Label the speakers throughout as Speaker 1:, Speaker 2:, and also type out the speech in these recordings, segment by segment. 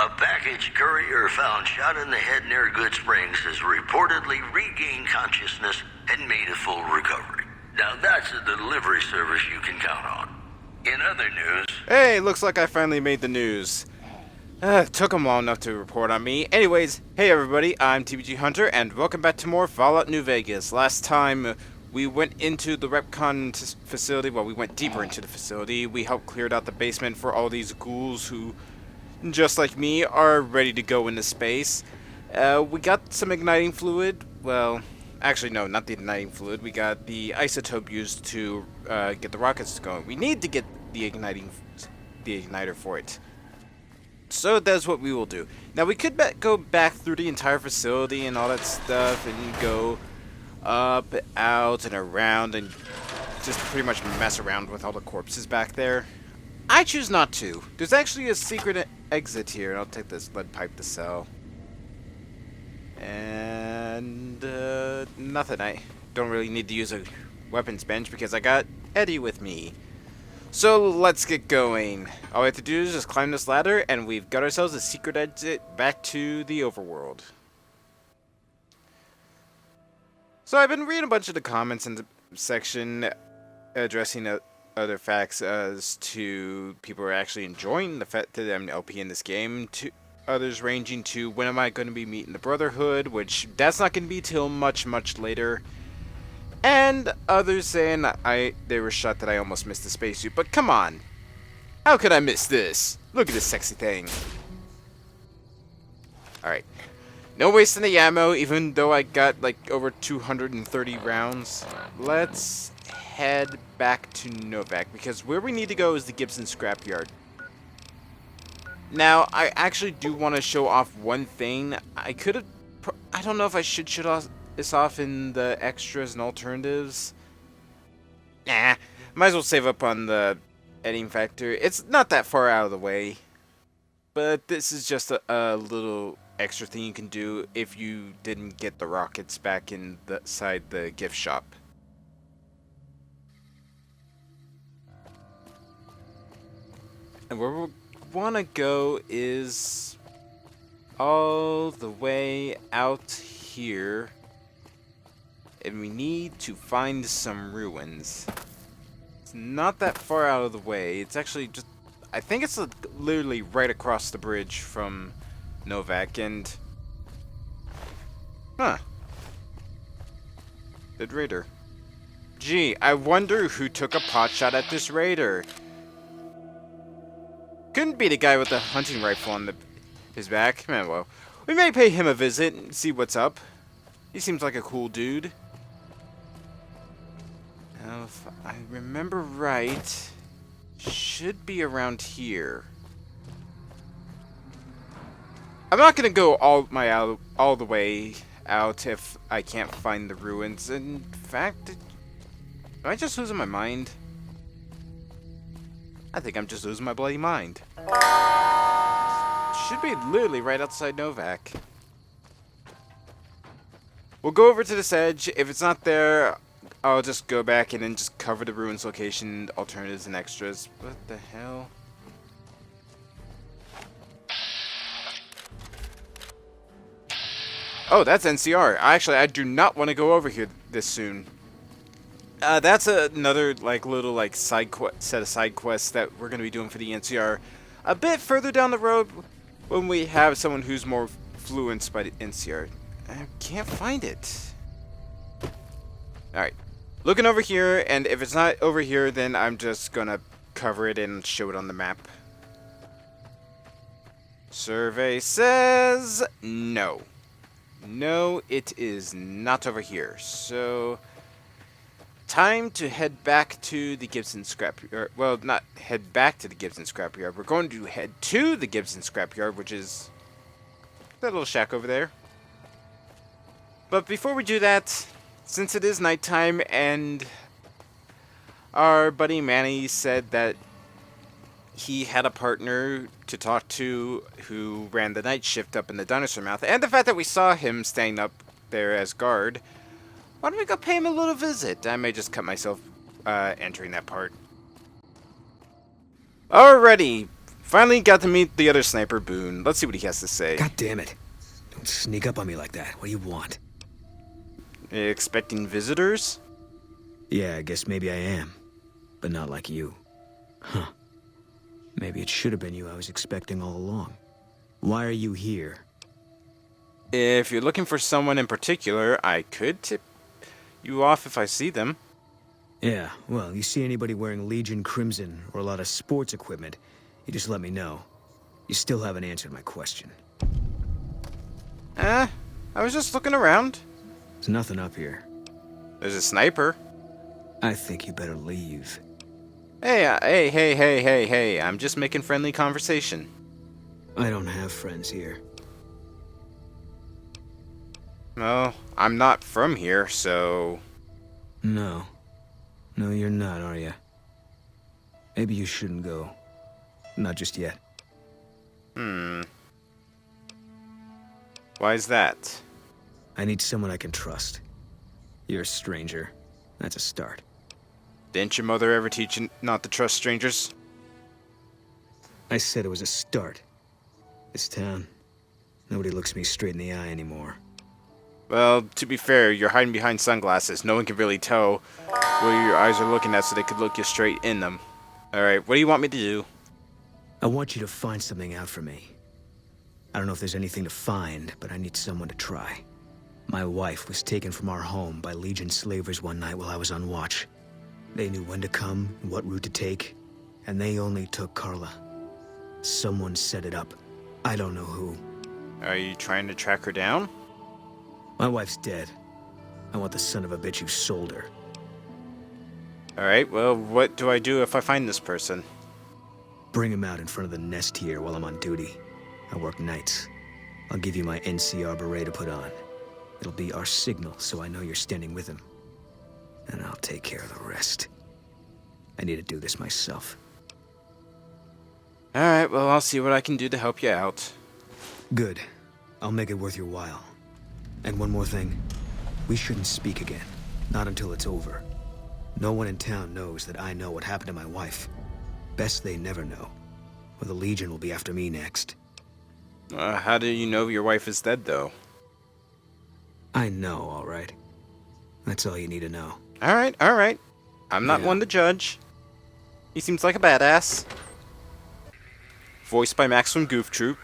Speaker 1: A package courier found shot in the head near Good Springs has reportedly regained consciousness and made a full recovery. Now that's a delivery service you can count on. In other news...
Speaker 2: Hey, looks like I finally made the news. Took them long enough to report on me. Anyways, hey everybody, I'm TBGhunter, and welcome back to more Fallout New Vegas. Last time, we went into the Repcon facility. Well, we went deeper into the facility. We helped clear out the basement for all these ghouls who, just like me, are ready to go into space. We got some igniting fluid. Well, actually no, not the igniting fluid. We got the isotope used to get the rockets going. We need to get the igniter for it. So that's what we will do. Now we could go back through the entire facility and all that stuff and go up, out, and around and just pretty much mess around with all the corpses back there. I choose not to. There's actually a secret exit here, and I'll take this lead pipe to sell. And nothing. I don't really need to use a weapons bench because I got Eddie with me. So let's get going. All we have to do is just climb this ladder, and we've got ourselves a secret exit back to the overworld. So I've been reading a bunch of the comments in the section addressing other facts as to people are actually enjoying the fact that I'm LP in this game, to others ranging to when am I going to be meeting the Brotherhood, which that's not going to be till much later. And others saying they were shocked that I almost missed the spacesuit. But come on. How could I miss this? Look at this sexy thing. Alright. No wasting the ammo, even though I got like over 230 rounds. Let's head back to Novak, because where we need to go is the Gibson scrapyard. Now, I actually do want to show off one thing. I don't know if I should show this off in the extras and alternatives. Nah, might as well save up on the editing factor. It's not that far out of the way, but this is just a little extra thing you can do if you didn't get the rockets back inside the gift shop. And where we want to go is all the way out here. And we need to find some ruins. It's not that far out of the way. It's actually just... I think it's literally right across the bridge from Novak, and... Huh. Dead raider. Gee, I wonder who took a pot shot at this raider. Couldn't be the guy with the hunting rifle on his back. Man, well, we may pay him a visit and see what's up. He seems like a cool dude. Now, if I remember right, should be around here. I'm not gonna go all the way out if I can't find the ruins. In fact, am I just losing my mind? I think I'm just losing my bloody mind. Should be literally right outside Novak. We'll go over to this edge. If it's not there, I'll just go back and then just cover the ruins location, alternatives, and extras. What the hell? Oh, that's NCR. Actually, I do not want to go over here this soon. That's another little set of side quests that we're going to be doing for the NCR a bit further down the road when we have someone who's more fluent by the NCR. I can't find it. Alright. Looking over here, and if it's not over here, then I'm just going to cover it and show it on the map. Survey says no. No, it is not over here. So, time to head back to the Gibson scrapyard. Well, not head back to the Gibson scrapyard. We're going to head to the Gibson scrapyard, which is that little shack over there. But before we do that, since it is nighttime and our buddy Manny said that he had a partner to talk to who ran the night shift up in the dinosaur mouth, and the fact that we saw him standing up there as guard, why don't we go pay him a little visit? I may just cut myself entering that part. Alrighty, Finally got to meet the other sniper, Boone. Let's see what he has to say.
Speaker 3: God damn it. Don't sneak up on me like that. What do you want?
Speaker 2: Expecting visitors?
Speaker 3: Yeah, I guess maybe I am. But not like you. Huh. Maybe it should have been you I was expecting all along. Why are you here?
Speaker 2: If you're looking for someone in particular, I could tip you off if I see them.
Speaker 3: Yeah, well, you see anybody wearing Legion Crimson or a lot of sports equipment, you just let me know. You still haven't answered my question.
Speaker 2: I was just looking around.
Speaker 3: There's nothing up here.
Speaker 2: There's a sniper.
Speaker 3: I think you better leave.
Speaker 2: Hey, I'm just making friendly conversation.
Speaker 3: I don't have friends here.
Speaker 2: Well, I'm not from here, so...
Speaker 3: No. No, you're not, are you? Maybe you shouldn't go. Not just yet.
Speaker 2: Why is that?
Speaker 3: I need someone I can trust. You're a stranger. That's a start.
Speaker 2: Didn't your mother ever teach you not to trust strangers?
Speaker 3: I said it was a start. This town, nobody looks me straight in the eye anymore.
Speaker 2: Well, to be fair, you're hiding behind sunglasses. No one can really tell where your eyes are looking at, so they could look you straight in them. Alright, what do you want me to do?
Speaker 3: I want you to find something out for me. I don't know if there's anything to find, but I need someone to try. My wife was taken from our home by Legion slavers one night while I was on watch. They knew when to come and what route to take, and they only took Carla. Someone set it up. I don't know who.
Speaker 2: Are you trying to track her down?
Speaker 3: My wife's dead. I want the son of a bitch who sold her.
Speaker 2: Alright, well, what do I do if I find this person?
Speaker 3: Bring him out in front of the nest here while I'm on duty. I work nights. I'll give you my NCR beret to put on. It'll be our signal, so I know you're standing with him. And I'll take care of the rest. I need to do this myself.
Speaker 2: Alright, well, I'll see what I can do to help you out.
Speaker 3: Good. I'll make it worth your while. And one more thing. We shouldn't speak again. Not until it's over. No one in town knows that I know what happened to my wife. Best they never know. Or the Legion will be after me next.
Speaker 2: How do you know your wife is dead, though?
Speaker 3: I know, all right. That's all you need to know.
Speaker 2: Alright. I'm not one to judge. He seems like a badass. Voiced by Max from Goof Troop.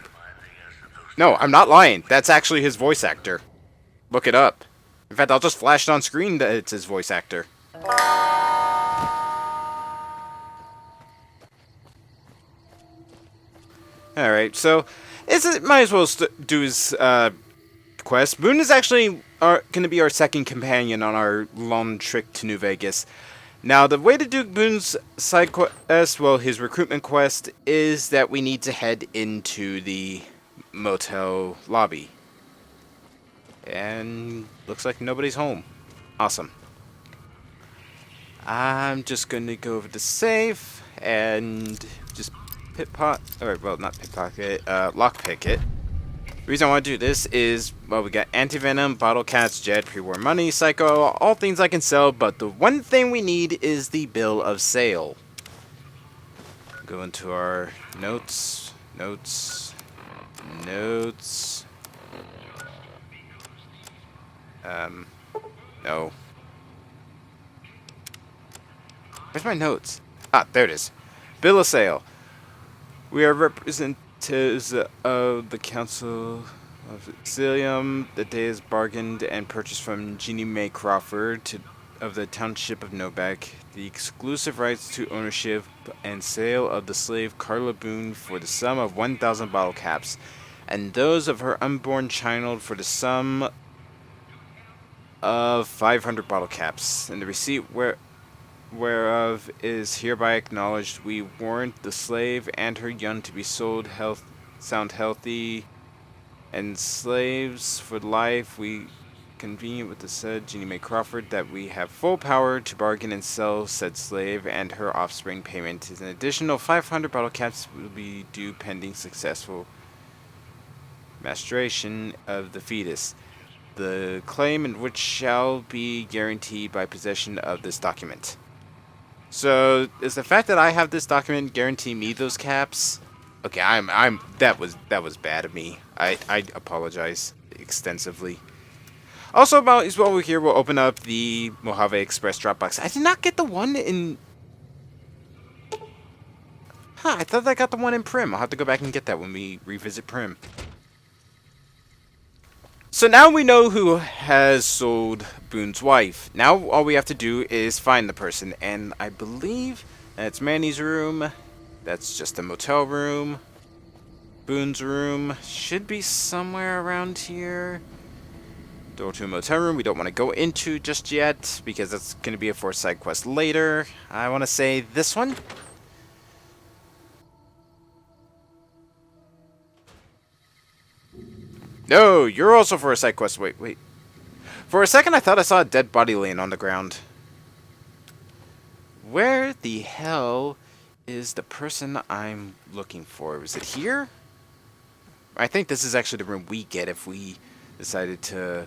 Speaker 2: No, I'm not lying. That's actually his voice actor. Look it up. In fact, I'll just flash it on screen that it's his voice actor. Alright, so might as well do his quest. Boone is actually going to be our second companion on our long trip to New Vegas. Now, the way to do Boone's side quest, well, his recruitment quest, is that we need to head into the motel lobby. And looks like nobody's home. Awesome. I'm just going to go over to safe and just lockpick it. The reason I want to do this is, well, we got anti-venom, bottle caps, jet, pre-war money, psycho, all things I can sell, but the one thing we need is the bill of sale. Go into our notes. No. Where's my notes? Ah, there it is. Bill of sale. We are representatives of the Council of Xilium. The day is bargained and purchased from Jeannie Mae Crawford of the Township of Novak. The exclusive rights to ownership and sale of the slave Carla Boone for the sum of 1,000 bottle caps, and those of her unborn child for the sum of 500 bottle caps. And the receipt whereof is hereby acknowledged. We warrant the slave and her young to be sold sound healthy, and slaves for life. We convenient with the said Jeannie Mae Crawford that we have full power to bargain and sell said slave and her offspring. Payment is an additional 500 bottle caps will be due pending successful mastration of the fetus. The claim in which shall be guaranteed by possession of this document. So, is the fact that I have this document guarantee me those caps? Okay, that was bad of me. I apologize extensively. Also, about as well, we're here. We'll open up the Mojave Express Dropbox. I did not get the one in. Huh? I thought I got the one in Prim. I'll have to go back and get that when we revisit Prim. So now we know who has sold Boone's wife. Now all we have to do is find the person, and I believe that's Manny's room. That's just a motel room. Boone's room should be somewhere around here. Door to a motel room we don't want to go into just yet, because that's going to be a for side quest later. I want to say this one. No, you're also for a side quest. Wait. For a second I thought I saw a dead body laying on the ground. Where the hell is the person I'm looking for? Is it here? I think this is actually the room we get if we decided to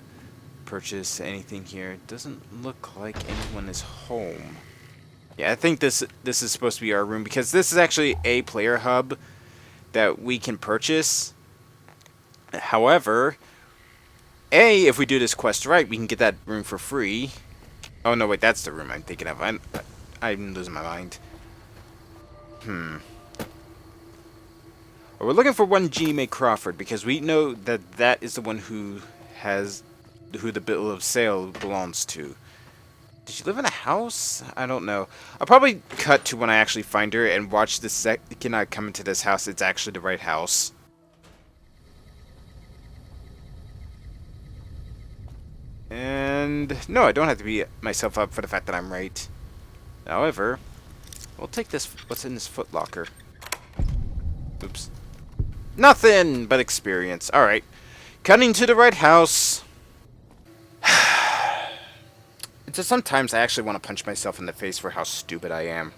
Speaker 2: purchase anything here. It doesn't look like anyone is home. Yeah, I think this is supposed to be our room, because this is actually a player hub that we can purchase. However, if we do this quest right, we can get that room for free. Oh no, wait, that's the room I'm thinking of. I'm losing my mind. We're looking for one Jeannie Mae Crawford, because we know that is the one who the bill of sale belongs to. Did she live in a house? I don't know. I'll probably cut to when I actually find her and watch the second I come into this house. It's actually the right house. And no, I don't have to beat myself up for the fact that I'm right. However, we'll take this. What's in this footlocker? Oops. Nothing but experience. Alright. Cutting to the right house. Just sometimes I actually want to punch myself in the face for how stupid I am.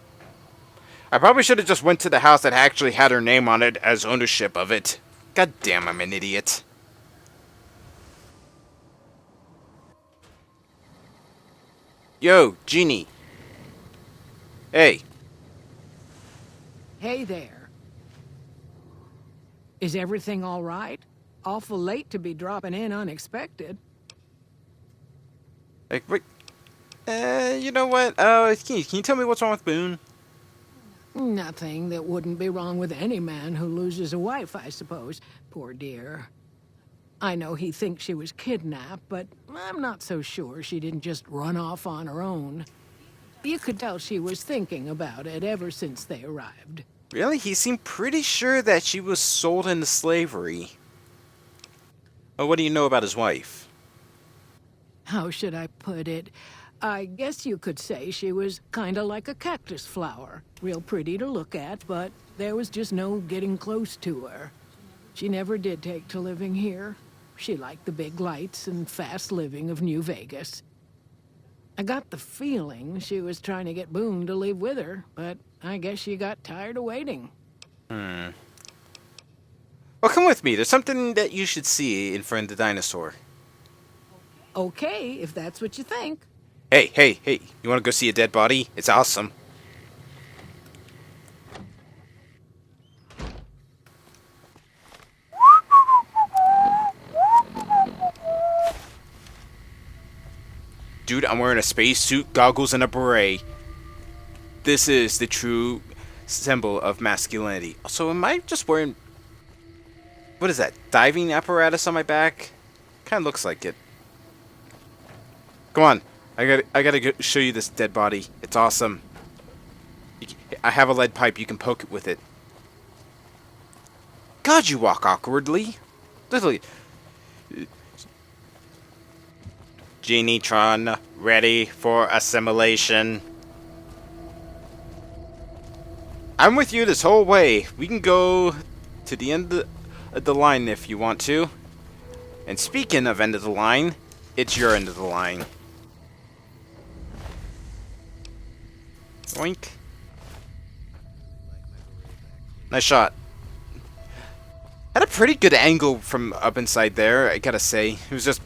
Speaker 2: I probably should have just went to the house that actually had her name on it as ownership of it. God damn, I'm an idiot. Yo, Jeannie. Hey.
Speaker 4: Hey there. Is everything all right? Awful late to be dropping in unexpected.
Speaker 2: Like, wait. You know what? Can you tell me what's wrong with Boone?
Speaker 4: Nothing that wouldn't be wrong with any man who loses a wife, I suppose. Poor dear. I know he thinks she was kidnapped, but I'm not so sure she didn't just run off on her own. You could tell she was thinking about it ever since they arrived.
Speaker 2: Really? He seemed pretty sure that she was sold into slavery. Oh, what do you know about his wife?
Speaker 4: How should I put it? I guess you could say she was kinda like a cactus flower. Real pretty to look at, but there was just no getting close to her. She never did take to living here. She liked the big lights and fast living of New Vegas. I got the feeling she was trying to get Boone to leave with her, but I guess she got tired of waiting.
Speaker 2: Well, come with me. There's something that you should see in front of the dinosaur.
Speaker 4: Okay, if that's what you think.
Speaker 2: Hey. You want to go see a dead body? It's awesome. Dude, I'm wearing a spacesuit, goggles, and a beret. This is the true symbol of masculinity. So am I just wearing... What is that? Diving apparatus on my back? Kind of looks like it. Come on. I gotta show you this dead body. It's awesome. I have a lead pipe. You can poke it with it. God, you walk awkwardly. Literally. Genie-tron, ready for assimilation. I'm with you this whole way. We can go to the end of the line if you want to. And speaking of end of the line, it's your end of the line. Oink. Nice shot. Had a pretty good angle from up inside there, I gotta say. It was just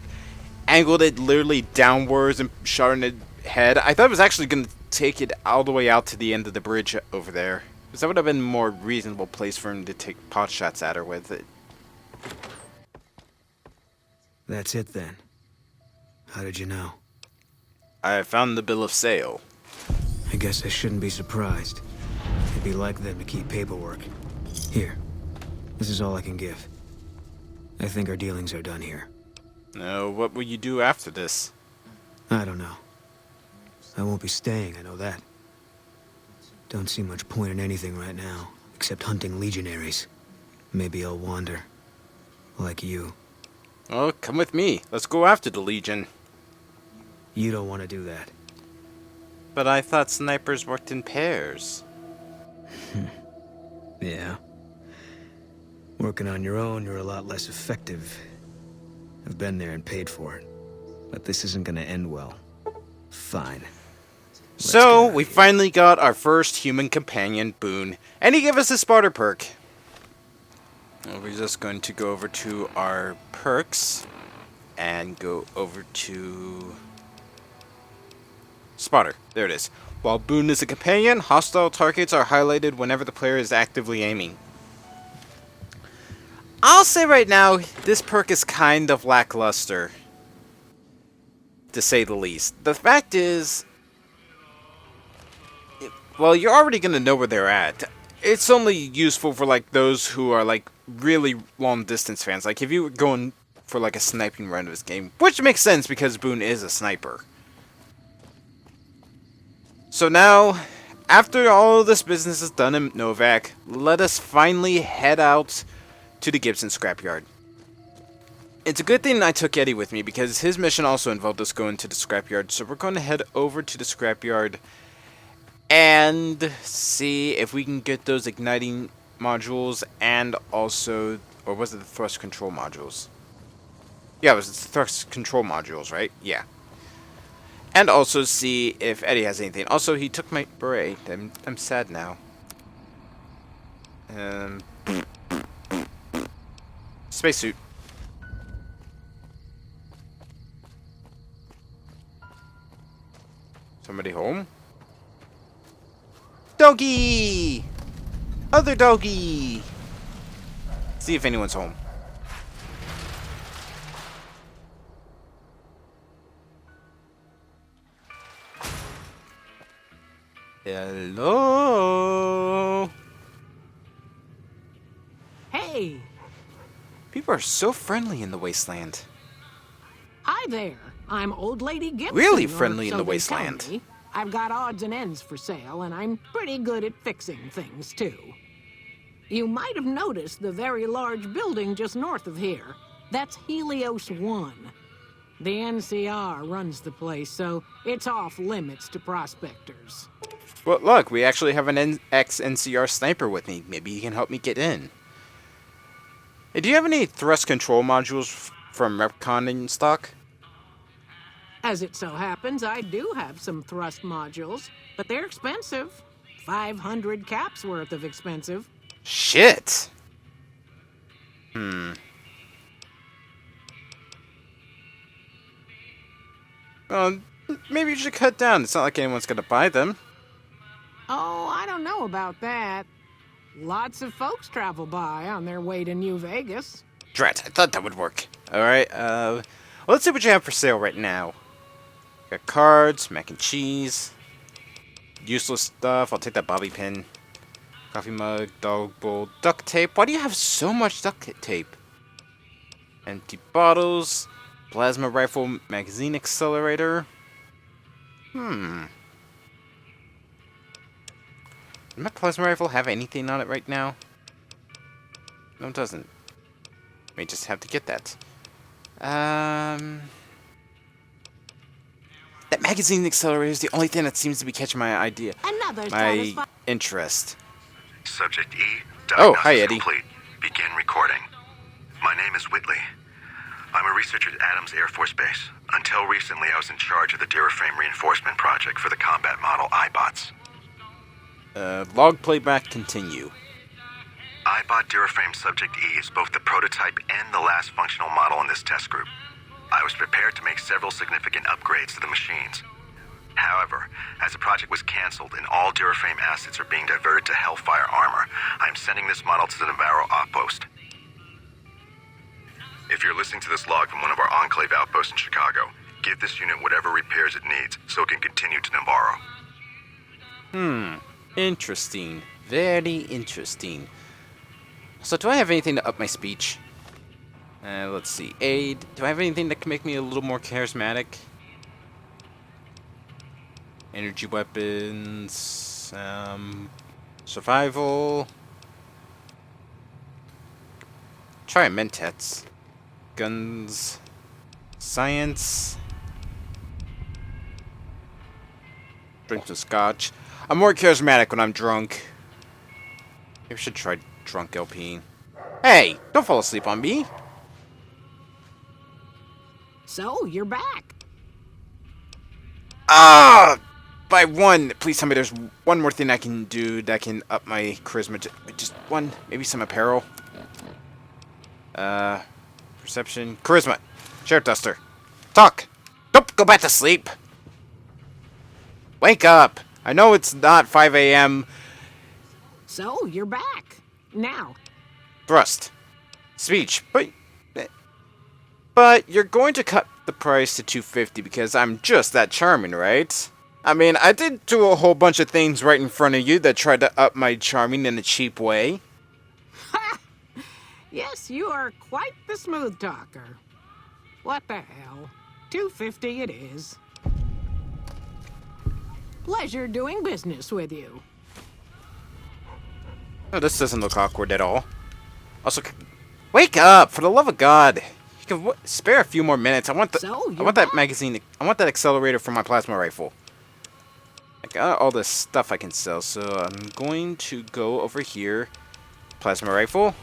Speaker 2: angled it literally downwards and shot in the head. I thought it was actually gonna take it all the way out to the end of the bridge over there. Because that would have been a more reasonable place for him to take pot shots at her with it.
Speaker 3: That's it then. How did you know?
Speaker 2: I found the bill of sale.
Speaker 3: I guess I shouldn't be surprised. It'd be like them to keep paperwork. Here. This is all I can give. I think our dealings are done here.
Speaker 2: Now, what will you do after this?
Speaker 3: I don't know. I won't be staying, I know that. Don't see much point in anything right now, except hunting legionaries. Maybe I'll wander. Like you.
Speaker 2: Oh, come with me. Let's go after the Legion.
Speaker 3: You don't want to do that.
Speaker 2: But I thought snipers worked in pairs.
Speaker 3: Yeah. Working on your own, you're a lot less effective. I've been there and paid for it. But this isn't gonna end well. Fine.
Speaker 2: So, we finally got our first human companion, Boone. And he gave us a spotter perk. We're just going to go over to our perks. And go over to... Spotter. There it is. While Boone is a companion, hostile targets are highlighted whenever the player is actively aiming. I'll say right now, this perk is kind of lackluster. To say the least. The fact is... Well, you're already going to know where they're at. It's only useful for, like, those who are, like, really long-distance fans. Like, if you were going for, like, a sniping run of this game. Which makes sense, because Boone is a sniper. So now, after all this business is done in Novak, let us finally head out to the Gibson scrapyard. It's a good thing I took Eddie with me, because his mission also involved us going to the scrapyard. So we're going to head over to the scrapyard and see if we can get those igniting modules and also... Or was it the thrust control modules? Yeah, it was the thrust control modules, right? Yeah. And also see if Eddie has anything. Also, he took my beret. I'm sad now. Spacesuit. Somebody home? Doggy! Other doggy! See if anyone's home. Hello?
Speaker 4: Hey!
Speaker 2: People are so friendly in the wasteland.
Speaker 4: Hi there. I'm Old Lady Gibson.
Speaker 2: Really
Speaker 4: or
Speaker 2: friendly in
Speaker 4: so
Speaker 2: the
Speaker 4: they
Speaker 2: wasteland.
Speaker 4: tell me. I've got odds and ends for sale, and I'm pretty good at fixing things, too. You might have noticed the very large building just north of here. That's Helios 1. The NCR runs the place, so it's off limits to prospectors.
Speaker 2: Well, look, we actually have an ex-NCR sniper with me. Maybe he can help me get in. Hey, do you have any thrust control modules from Repcon in stock?
Speaker 4: As it so happens, I do have some thrust modules, but they're expensive. 500 caps worth of expensive.
Speaker 2: Shit! Well, maybe you should cut down. It's not like anyone's gonna buy them.
Speaker 4: Oh, I don't know about that. Lots of folks travel by on their way to New Vegas.
Speaker 2: Drat, I thought that would work. Alright, well, let's see what you have for sale right now. Got cards, mac and cheese, useless stuff. I'll take that bobby pin. Coffee mug, dog bowl, duct tape. Why do you have so much duct tape? Empty bottles, plasma rifle, magazine accelerator. Does my plasma rifle have anything on it right now? No, it doesn't. We just have to get that. That magazine accelerator is the only thing that seems to be catching my interest.
Speaker 5: Subject E,
Speaker 2: Oh, hi,
Speaker 5: diagnosis
Speaker 2: Eddie.
Speaker 5: complete. Begin recording. My name is Whitley. I'm a researcher at Adams Air Force Base. Until recently, I was in charge of the Duraframe reinforcement project for the combat model iBots.
Speaker 2: Log playback continue.
Speaker 5: iBot Duraframe Subject E is both the prototype and the last functional model in this test group. I was prepared to make several significant upgrades to the machines. However, as the project was canceled and all Duraframe assets are being diverted to Hellfire armor, I am sending this model to the Navarro outpost. If you're listening to this log from one of our Enclave outposts in Chicago, give this unit whatever repairs it needs so it can continue to Navarro.
Speaker 2: Interesting. Very interesting. So do I have anything to up my speech? Let's see. Aid. Do I have anything that can make me a little more charismatic? Energy weapons. Survival. Try Mentets. Guns. Science. Drink some scotch. I'm more charismatic when I'm drunk. Maybe I should try drunk LP. Hey! Don't fall asleep on me!
Speaker 4: So, you're back.
Speaker 2: Ah! By one! Please tell me there's one more thing I can do that can up my charisma. Just one. Maybe some apparel. Perception. Charisma. Sheriff Duster. Talk! Don't go back to sleep! Wake up! I know it's not 5 a.m.
Speaker 4: So, you're back. Now.
Speaker 2: Thrust. Speech. But you're going to cut the price to $250 because I'm just that charming, right? I mean, I did do a whole bunch of things right in front of you that tried to up my charming in a cheap way.
Speaker 4: Ha! Yes, you are quite the smooth talker. What the hell? $250 it is. Pleasure doing business with you.
Speaker 2: Oh, this doesn't look awkward at all. Also, wake up! For the love of God! You can spare a few more minutes. I want that magazine. I want that accelerator for my plasma rifle. I got all this stuff I can sell, so I'm going to go over here. Plasma rifle.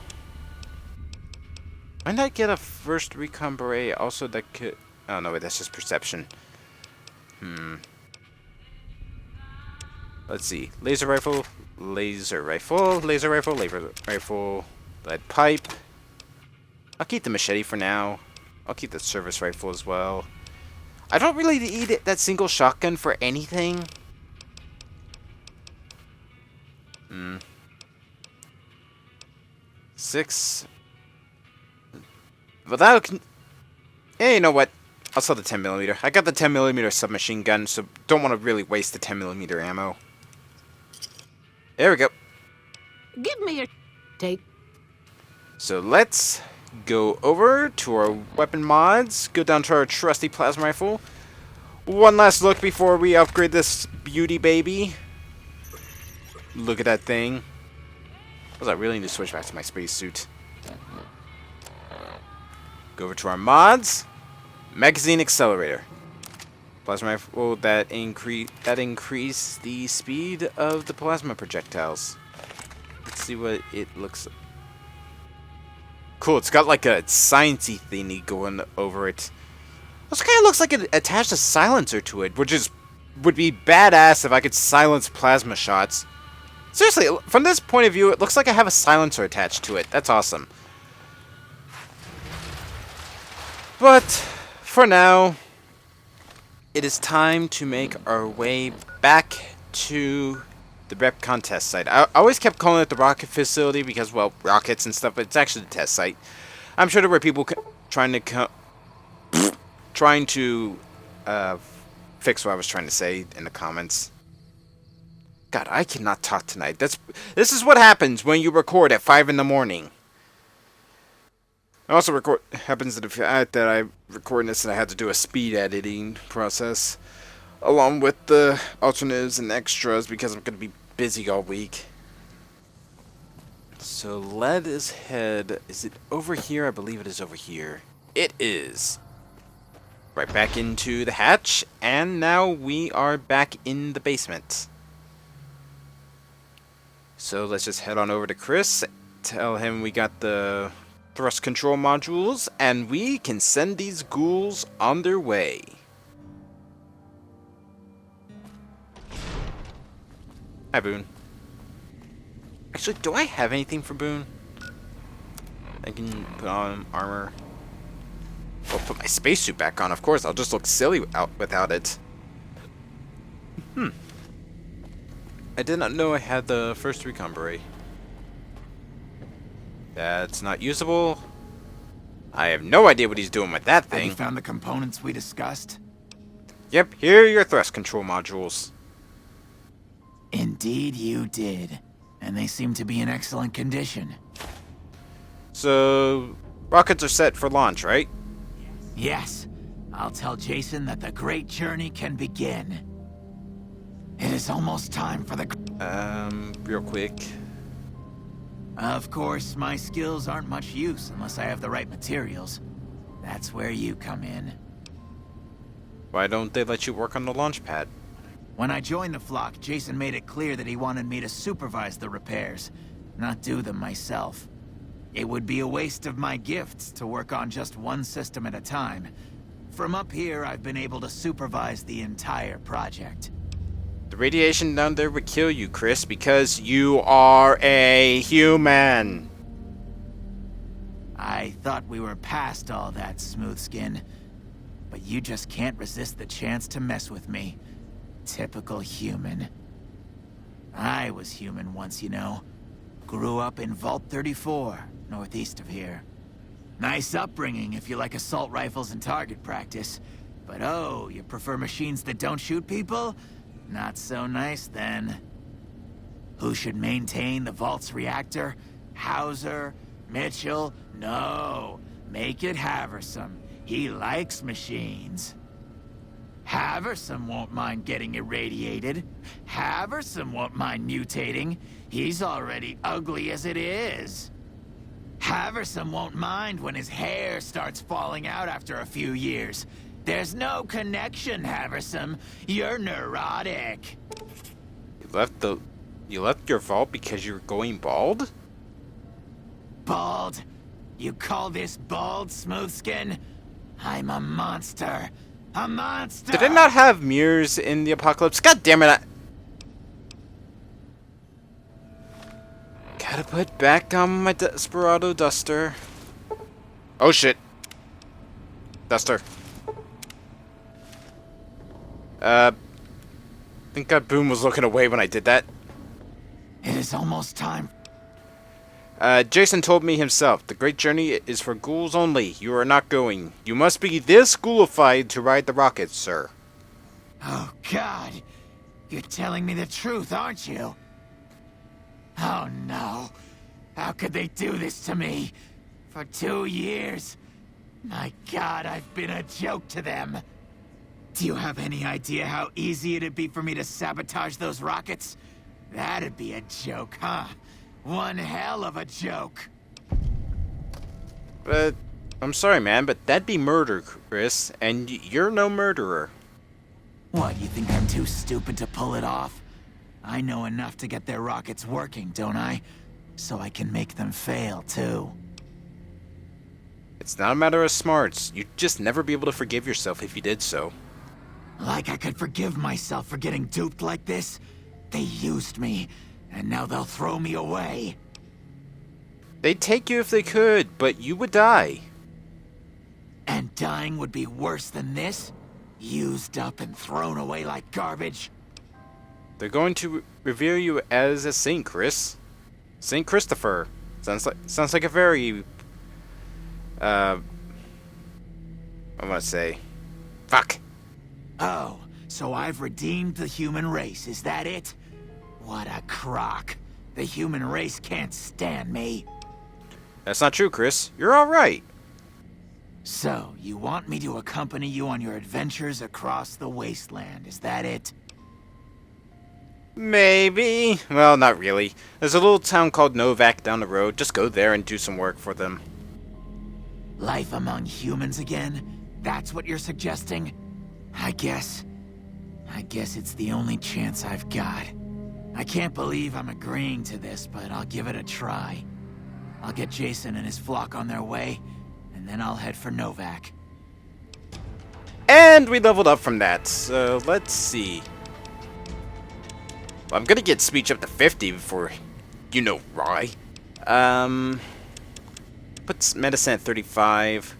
Speaker 2: Why not get a first recon beret? Also, that could. Oh no, wait, that's just perception. Let's see. Laser rifle, laser rifle, laser rifle, laser rifle, lead pipe. I'll keep the machete for now. I'll keep the service rifle as well. I don't really need that single shotgun for anything. 6. Without. Hey, you know what? I'll sell the 10mm. I got the 10mm submachine gun, so don't want to really waste the 10mm ammo. There we go.
Speaker 4: Give me a take.
Speaker 2: So let's go over to our weapon mods, go down to our trusty plasma rifle. One last look before we upgrade this beauty baby. Look at that thing. I really need to switch back to my spacesuit. Go over to our mods. Magazine accelerator. Plasma rifle that increase the speed of the plasma projectiles. Let's see what it looks like. Cool, it's got like a sciencey thingy going over it. Also kind of looks like it attached a silencer to it, which would be badass if I could silence plasma shots. Seriously, from this point of view, it looks like I have a silencer attached to it. That's awesome. But for now, it is time to make our way back to the rep contest site. I always kept calling it the rocket facility because, well, rockets and stuff, but it's actually the test site. I'm sure there were people trying to fix what I was trying to say in the comments. God, I cannot talk tonight. This is what happens when you record at 5 in the morning. I also happens to the fact that I recording this and I had to do a speed editing process along with the alternatives and extras because I'm going to be busy all week. So let us head. Is it over here? I believe it is over here. It is. Right back into the hatch, and now we are back in the basement. So let's just head on over to Chris, tell him we got the thrust control modules, and we can send these ghouls on their way. Hi, Boone. Actually, do I have anything for Boone? I can put on armor. I'll put my spacesuit back on, of course. I'll just look silly without it. I did not know I had the first recon beret. That's not usable. I have no idea what he's doing with that
Speaker 6: Have
Speaker 2: thing.
Speaker 6: you found the components we discussed?
Speaker 2: Yep, here are your thrust control modules.
Speaker 6: Indeed you did. And they seem to be in excellent condition.
Speaker 2: So, rockets are set for launch, right?
Speaker 6: Yes. I'll tell Jason that the great journey can begin. It is almost time for the...
Speaker 2: Real quick.
Speaker 6: Of course, my skills aren't much use unless I have the right materials. That's where you come in.
Speaker 2: Why don't they let you work on the launch pad?
Speaker 6: When I joined the flock, Jason made it clear that he wanted me to supervise the repairs, not do them myself. It would be a waste of my gifts to work on just one system at a time. From up here, I've been able to supervise the entire project.
Speaker 2: The radiation down there would kill you, Chris, because you are a human.
Speaker 6: I thought we were past all that, Smooth Skin. But you just can't resist the chance to mess with me. Typical human. I was human once, you know. Grew up in Vault 34, northeast of here. Nice upbringing if you like assault rifles and target practice. But oh, you prefer machines that don't shoot people? Not so nice then. Who should maintain the Vault's reactor? Hauser? Mitchell? No. Make it Haversam. He likes machines. Haversam won't mind getting irradiated. Haversam won't mind mutating. He's already ugly as it is. Haversam won't mind when his hair starts falling out after a few years. There's no connection, Haversam. You're neurotic.
Speaker 2: You left your vault because you're going bald?
Speaker 6: Bald? You call this bald, Smoothskin? I'm a monster. A monster!
Speaker 2: Did it not have mirrors in the apocalypse? God damn it! Gotta put back on my Desperado duster. Oh shit. Duster. I think that Boom was looking away when I did that.
Speaker 6: It is almost time.
Speaker 2: Jason told me himself, the great journey is for ghouls only. You are not going. You must be this ghoulified to ride the rockets, sir.
Speaker 6: Oh, God. You're telling me the truth, aren't you? Oh, no. How could they do this to me? For 2 years. My God, I've been a joke to them. Do you have any idea how easy it'd be for me to sabotage those rockets? That'd be a joke, huh? One hell of a joke.
Speaker 2: But, I'm sorry, man, but that'd be murder, Chris, and you're no murderer.
Speaker 6: What, you think I'm too stupid to pull it off? I know enough to get their rockets working, don't I? So I can make them fail, too.
Speaker 2: It's not a matter of smarts. You'd just never be able to forgive yourself if you did so.
Speaker 6: Like I could forgive myself for getting duped like this? They used me, and now they'll throw me away.
Speaker 2: They'd take you if they could, but you would die.
Speaker 6: And dying would be worse than this? Used up and thrown away like garbage?
Speaker 2: They're going to revere you as a saint, Chris. Saint Christopher. Sounds like a very... I want to say... Fuck.
Speaker 6: Oh, so I've redeemed the human race, is that it? What a crock. The human race can't stand me.
Speaker 2: That's not true, Chris. You're alright.
Speaker 6: So, you want me to accompany you on your adventures across the wasteland, is that it?
Speaker 2: Maybe. Well, not really. There's a little town called Novak down the road. Just go there and do some work for them.
Speaker 6: Life among humans again? That's what you're suggesting? I guess it's the only chance I've got. I can't believe I'm agreeing to this, but I'll give it a try. I'll get Jason and his flock on their way, and then I'll head for Novak.
Speaker 2: And we leveled up from that. So, let's see. Well, I'm gonna get speech up to 50 before you know why. Put medicine at 35.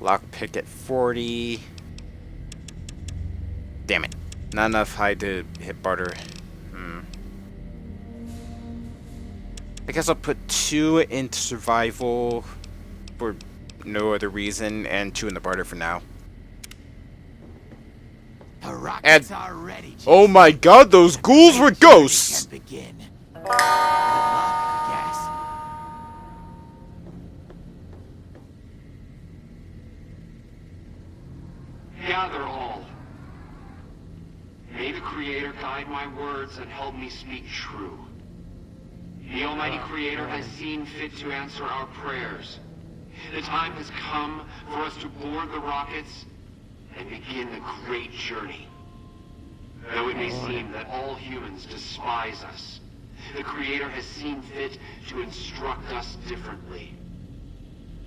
Speaker 2: Lockpick at 40. Damn it. Not enough high to hit barter. I guess I'll put 2 into survival for no other reason, and 2 in the barter for now.
Speaker 6: The rockets are ready, Jason.
Speaker 2: Oh my god, those ghouls were ghosts!
Speaker 6: Can begin. Good luck, I guess.
Speaker 7: Gather all. May the Creator guide my words and help me speak true. The Almighty Creator has seen fit to answer our prayers. The time has come for us to board the rockets and begin the great journey. Though it may seem that all humans despise us, the Creator has seen fit to instruct us differently.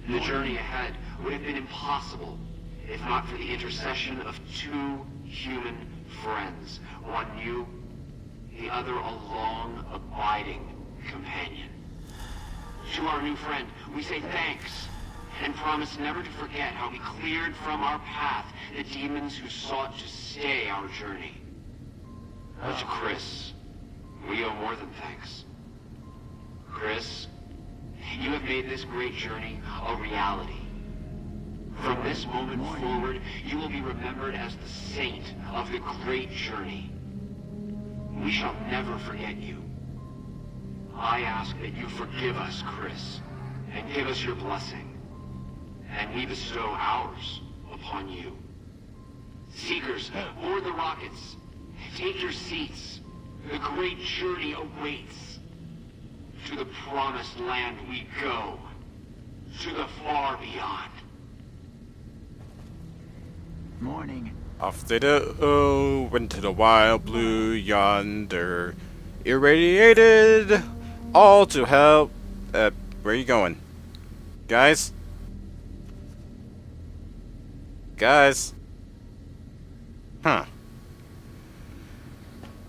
Speaker 7: The journey ahead would have been impossible if not for the intercession of 2 human friends. One new, the other a long, abiding companion. To our new friend, we say thanks, and promise never to forget how we cleared from our path the demons who sought to stay our journey. But to Chris, we owe more than thanks. Chris, you have made this great journey a reality. From this moment forward, you will be remembered as the saint of the great journey. We shall never forget you. I ask that you forgive us, Chris, and give us your blessing. And we bestow ours upon you. Seekers, board the rockets. Take your seats. The great journey awaits. To the promised land we go. To the far beyond.
Speaker 6: Morning.
Speaker 2: Off they go into the wild blue yonder, irradiated, all to help. Where are you going? Guys? Guys? Huh.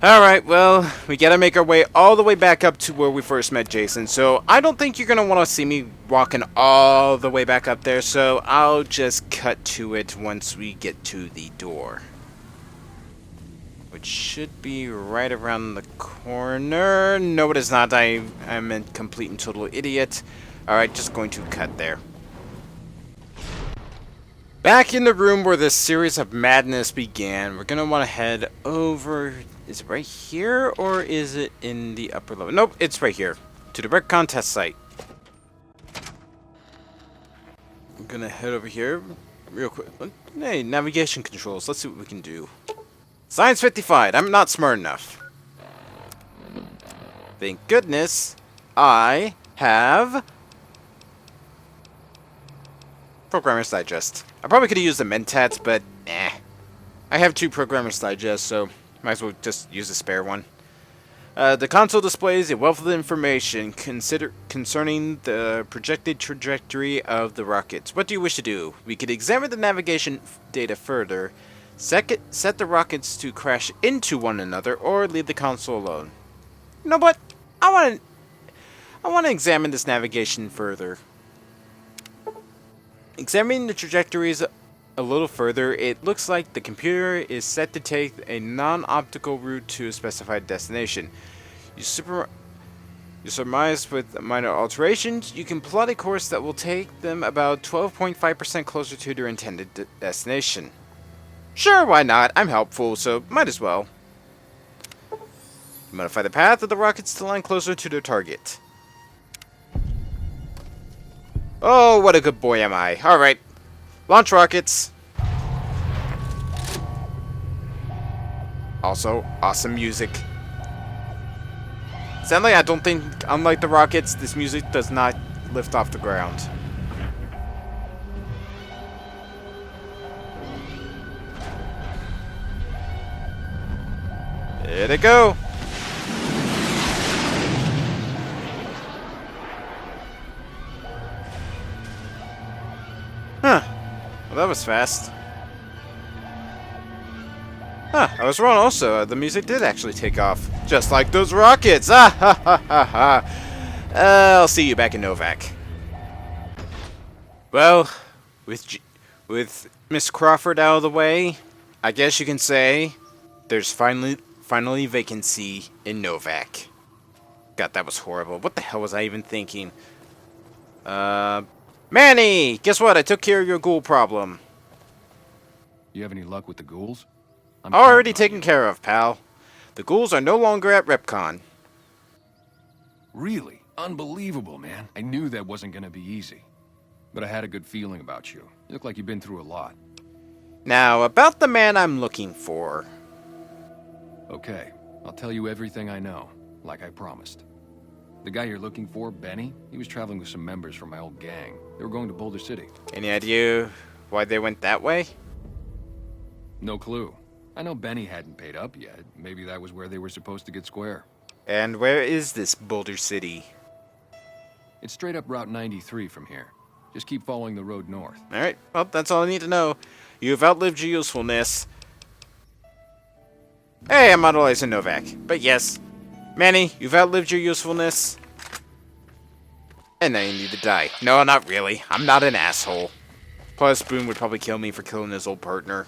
Speaker 2: Alright, well, we gotta make our way all the way back up to where we first met Jason, so I don't think you're gonna want to see me walking all the way back up there, so I'll just cut to it once we get to the door. Which should be right around the corner. No, it is not. I'm a complete and total idiot. Alright, just going to cut there. Back in the room where this series of madness began, we're gonna want to head over. Is it right here, or is it in the upper level? Nope, it's right here. To the Red Contest site. I'm gonna head over here real quick. Hey, navigation controls. Let's see what we can do. Science 55. I'm not smart enough. Thank goodness I have Programmer's Digest. I probably could have used the Mentats, but I have 2 Programmer's Digest, so might as well just use a spare one. The console displays a wealth of information concerning the projected trajectory of the rockets. What do you wish to do? We could examine the navigation data further, set the rockets to crash into one another, or leave the console alone. You know what? I want to examine this navigation further. Examining the trajectories a little further, it looks like the computer is set to take a non-optical route to a specified destination. You surmise with minor alterations, you can plot a course that will take them about 12.5% closer to their intended destination. Sure, why not? I'm helpful, so might as well. Modify the path of the rockets to line closer to their target. Oh, what a good boy am I. Alright. Launch rockets. Also, awesome music. Sadly, I don't think, unlike the rockets, this music does not lift off the ground. There they go. Huh. Well, that was fast. Huh, I was wrong also. The music did actually take off. Just like those rockets! Ah ha ha ha ha! I'll see you back in Novak. Well, with Miss Crawford out of the way, I guess you can say There's finally vacancy in Novak. God, that was horrible. What the hell was I even thinking? Manny! Guess what? I took care of your ghoul problem.
Speaker 8: You have any luck with the ghouls? I'm
Speaker 2: Already
Speaker 8: counting on
Speaker 2: taken
Speaker 8: you.
Speaker 2: care of, pal. The ghouls are no longer at RepCon.
Speaker 8: Really? Unbelievable, man. I knew that wasn't gonna be easy. But I had a good feeling about you. You look like you've been through a lot.
Speaker 2: Now, about the man I'm looking for.
Speaker 8: Okay, I'll tell you everything I know, like I promised. The guy you're looking for, Benny, he was traveling with some members from my old gang. They were going to Boulder City.
Speaker 2: Any idea why they went that way?
Speaker 8: No clue. I know Benny hadn't paid up yet. Maybe that was where they were supposed to get square.
Speaker 2: And where is this Boulder City?
Speaker 8: It's straight up Route 93 from here. Just keep following the road north.
Speaker 2: Alright, well, that's all I need to know. You've outlived your usefulness. Hey, I'm idolizing Novak. But yes, Manny, you've outlived your usefulness. And now you need to die. No, not really. I'm not an asshole. Plus, Boone would probably kill me for killing his old partner.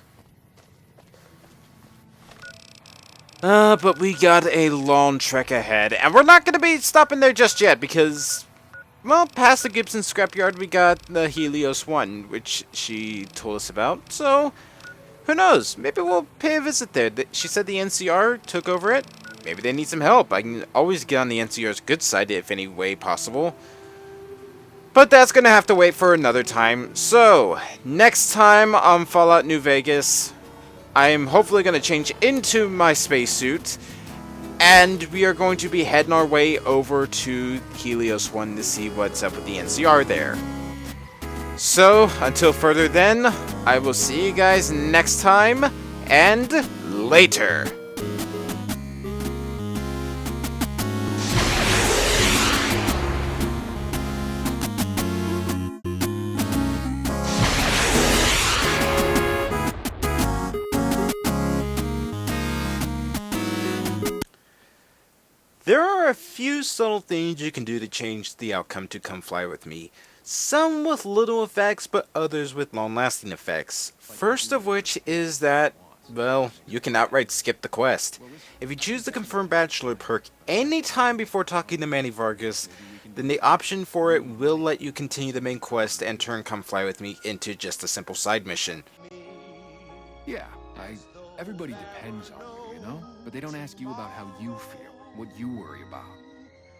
Speaker 2: But we got a long trek ahead. And we're not going to be stopping there just yet because, well, past the Gibson scrapyard, we got the Helios 1, which she told us about. So, who knows? Maybe we'll pay a visit there. She said the NCR took over it. Maybe they need some help. I can always get on the NCR's good side if any way possible. But that's going to have to wait for another time. So, next time on Fallout New Vegas, I am hopefully going to change into my spacesuit. And we are going to be heading our way over to Helios 1 to see what's up with the NCR there. So, until further then, I will see you guys next time, and later. There are a few subtle things you can do to change the outcome to Come Fly With Me. Some with little effects, but others with long-lasting effects. First of which is that, well, you can outright skip the quest. If you choose the Confirmed Bachelor perk anytime before talking to Manny Vargas, then the option for it will let you continue the main quest and turn Come Fly With Me into just a simple side mission.
Speaker 8: Yeah, everybody depends on you, you know? But they don't ask you about how you feel, what you worry about.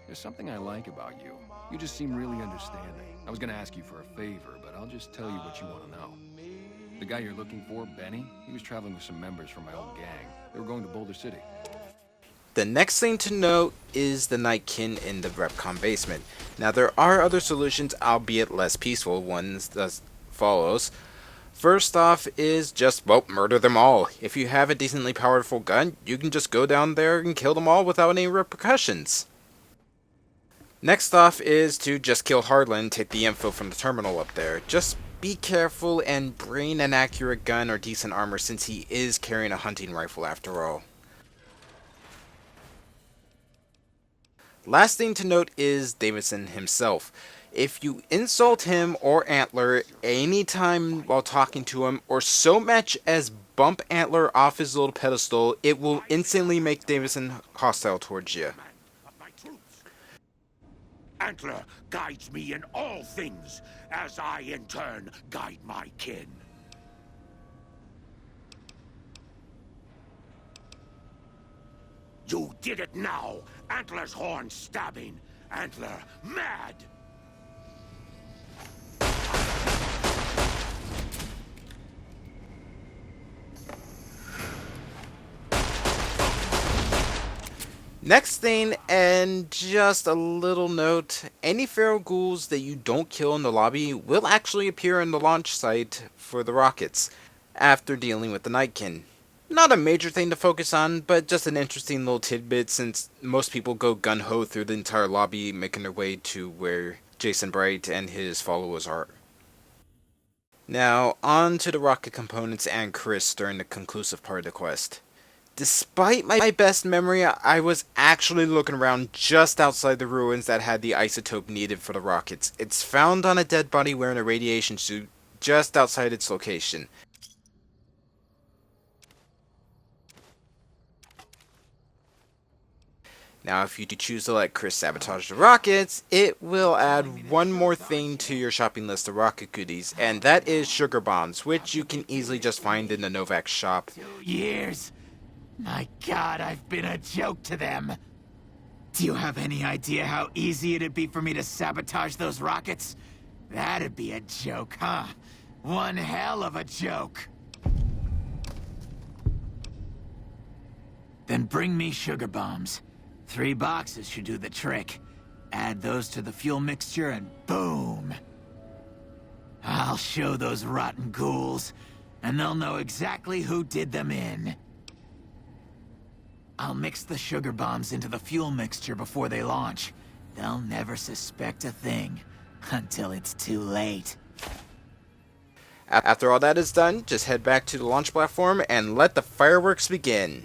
Speaker 8: There's something I like about you. You just seem really understanding. I was gonna ask you for a favor, but I'll just tell you what you want to know. The guy you're looking for, Benny, he was traveling with some members from my old gang. They were going to Boulder City.
Speaker 2: The next thing to note is the Nightkin in the RepCon basement. Now there are other solutions, albeit less peaceful ones, that follows. First off is just, well, murder them all. If you have a decently powerful gun, you can just go down there and kill them all without any repercussions. Next off is to just kill Harlan, take the info from the terminal up there. Just be careful and bring an accurate gun or decent armor since he is carrying a hunting rifle after all. Last thing to note is Davidson himself. If you insult him or Antler anytime while talking to him, or so much as bump Antler off his little pedestal, it will instantly make Davidson hostile towards you.
Speaker 9: Antler guides me in all things, as I in turn guide my kin. You did it now! Antler's horn stabbing! Antler mad!
Speaker 2: Next thing, and just a little note, any feral ghouls that you don't kill in the lobby will actually appear in the launch site for the rockets, after dealing with the Nightkin. Not a major thing to focus on, but just an interesting little tidbit since most people go gun-ho through the entire lobby, making their way to where Jason Bright and his followers are. Now, on to the rocket components and Chris during the conclusive part of the quest. Despite my best memory, I was actually looking around just outside the ruins that had the isotope needed for the rockets. It's found on a dead body wearing a radiation suit just outside its location. Now, if you choose to let Chris sabotage the rockets, it will add one more thing to your shopping list of rocket goodies, and that is sugar bombs, which you can easily just find in the Novak shop.
Speaker 6: 2 years. My God, I've been a joke to them. Do you have any idea how easy it'd be for me to sabotage those rockets? That'd be a joke, huh? One hell of a joke. Then bring me sugar bombs. 3 boxes should do the trick. Add those to the fuel mixture and boom! I'll show those rotten ghouls, and they'll know exactly who did them in. I'll mix the sugar bombs into the fuel mixture before they launch. They'll never suspect a thing until it's too late.
Speaker 2: After all that is done, just head back to the launch platform and let the fireworks begin.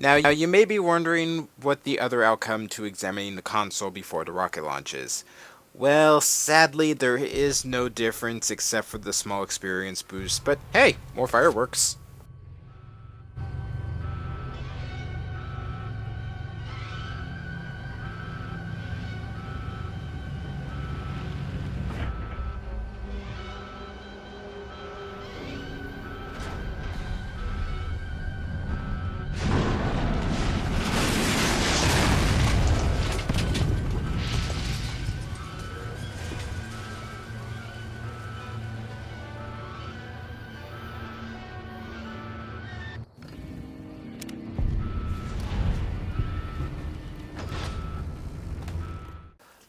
Speaker 2: Now, you may be wondering what the other outcome to examining the console before the rocket launches. Well, sadly, there is no difference except for the small experience boost, but hey, more fireworks.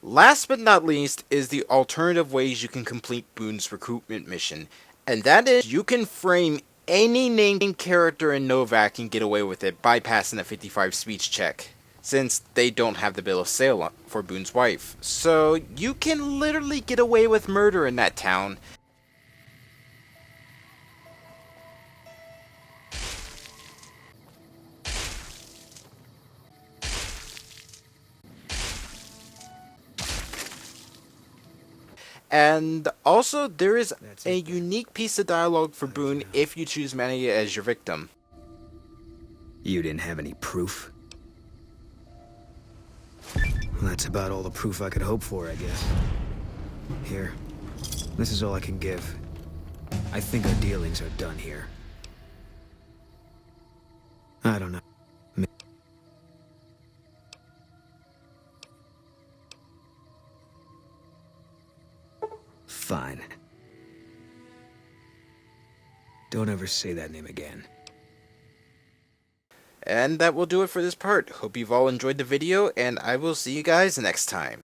Speaker 2: Last but not least is the alternative ways you can complete Boone's recruitment mission, and that is you can frame any named character in Novak and get away with it bypassing a 55 speech check, since they don't have the bill of sale for Boone's wife. So you can literally get away with murder in that town. And also, there is a unique piece of dialogue for Boone if you choose Manny as your victim.
Speaker 3: You didn't have any proof? Well, that's about all the proof I could hope for, I guess. Here. This is all I can give. I think our dealings are done here. I don't know. Fine. Don't ever say that name again.
Speaker 2: And that will do it for this part. Hope you've all enjoyed the video, and I will see you guys next time.